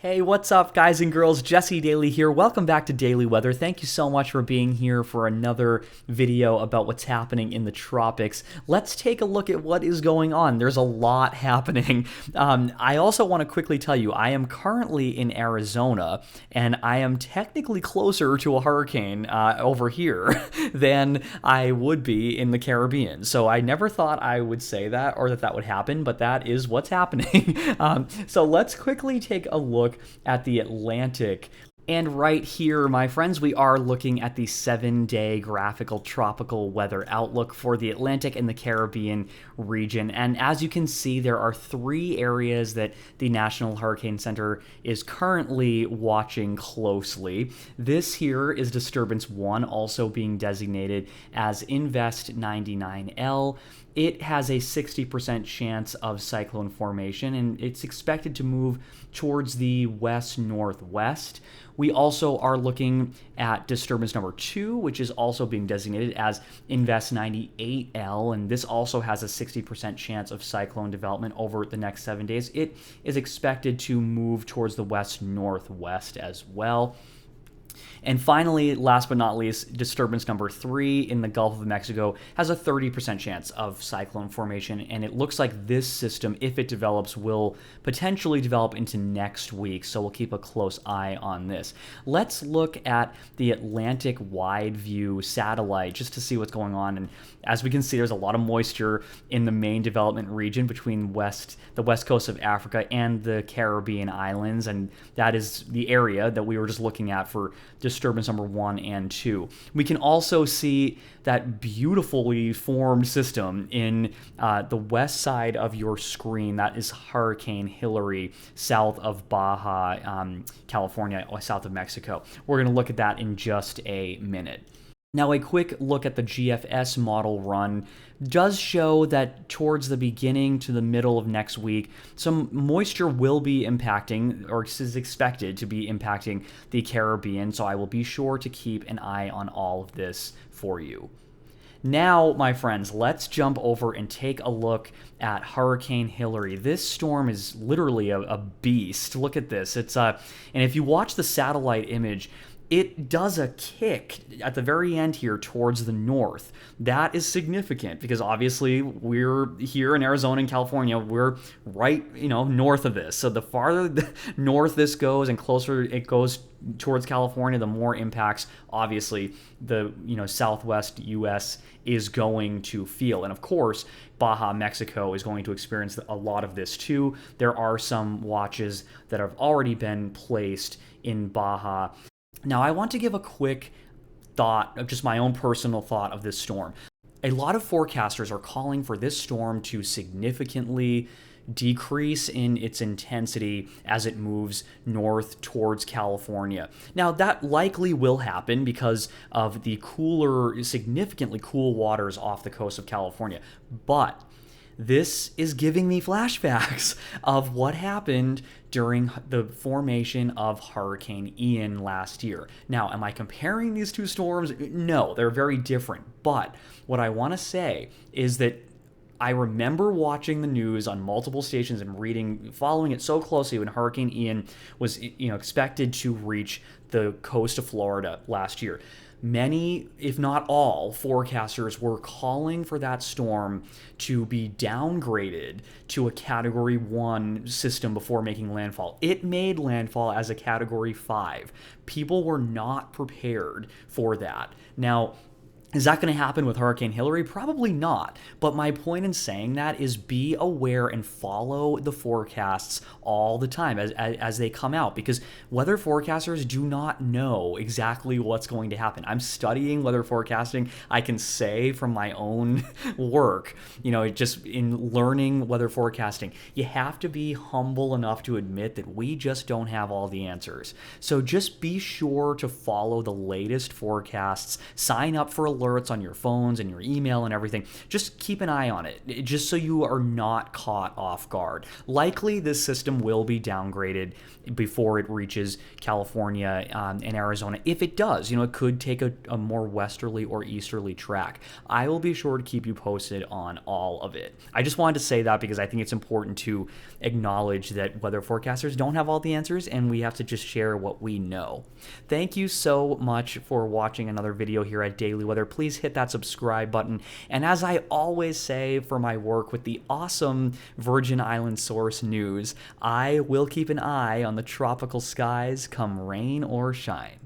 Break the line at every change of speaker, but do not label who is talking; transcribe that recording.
Hey, what's up, guys and girls? Jesse Daily here. Welcome back to Daily Weather. Thank you so much for being here for another video about what's happening in the tropics. Let's take a look at what is going on. There's a lot happening. I also want to quickly tell you, I am currently in Arizona, and I am technically closer to a hurricane over here than I would be in the Caribbean. So I never thought I would say that or that would happen, but that is what's happening. So let's quickly take a look at the Atlantic. And right here, my friends, we are looking at the 7-day graphical tropical weather outlook for the Atlantic and the Caribbean region. And as you can see, there are 3 areas that the National Hurricane Center is currently watching closely. This here is Disturbance 1, also being designated as Invest 99L. It has a 60% chance of cyclone formation, and it's expected to move towards the west-northwest. We also are looking at disturbance number 2, which is also being designated as Invest 98L, and this also has a 60% chance of cyclone development over the next 7 days. It is expected to move towards the west-northwest as well. And finally, last but not least, disturbance number 3 in the Gulf of Mexico has a 30% chance of cyclone formation, and it looks like this system, if it develops, will potentially develop into next week, so we'll keep a close eye on this. Let's look at the Atlantic Wide View satellite just to see what's going on, and as we can see, there's a lot of moisture in the main development region between the west coast of Africa and the Caribbean islands, and that is the area that we were just looking at for disturbance number 1 and 2. We can also see that beautifully formed system in the west side of your screen. That is Hurricane Hilary, south of Baja, California, south of Mexico. We're going to look at that in just a minute. Now, a quick look at the GFS model run does show that towards the beginning to the middle of next week, some moisture will be impacting, or is expected to be impacting, the Caribbean, so I will be sure to keep an eye on all of this for you. Now, my friends, let's jump over and take a look at Hurricane Hilary. This storm is literally a beast. Look at this. And if you watch the satellite image, it does a kick at the very end here towards the north. That is significant because obviously we're here in Arizona and California. We're right, north of this. So the farther north this goes and closer it goes towards California, the more impacts obviously the southwest U.S. is going to feel. And of course, Baja, Mexico is going to experience a lot of this too. There are some watches that have already been placed in Baja. Now, I want to give a quick thought, of just my own personal thought of this storm. A lot of forecasters are calling for this storm to significantly decrease in its intensity as it moves north towards California. Now, that likely will happen because of the significantly cool waters off the coast of California. But this is giving me flashbacks of what happened during the formation of Hurricane Ian last year. Now, am I comparing these two storms? No, they're very different. But what I want to say is that I remember watching the news on multiple stations and following it so closely when Hurricane Ian was, expected to reach the coast of Florida last year. Many, if not all, forecasters were calling for that storm to be downgraded to a Category 1 system before making landfall. It made landfall as a Category 5. People were not prepared for that. Now, is that going to happen with Hurricane Hilary? Probably not. But my point in saying that is be aware and follow the forecasts all the time as they come out, because weather forecasters do not know exactly what's going to happen. I'm studying weather forecasting. I can say from my own work, just in learning weather forecasting, you have to be humble enough to admit that we just don't have all the answers. So just be sure to follow the latest forecasts, sign up for alerts on your phones and your email and everything. Just keep an eye on it, just so you are not caught off guard. Likely this system will be downgraded before it reaches California and Arizona. If it does, it could take a more westerly or easterly track. I will be sure to keep you posted on all of it. I just wanted to say that because I think it's important to acknowledge that weather forecasters don't have all the answers, and we have to just share what we know. Thank you so much for watching another video here at Daily Weather. Please hit that subscribe button. And as I always say for my work with the awesome Virgin Island Source News, I will keep an eye on the tropical skies come rain or shine.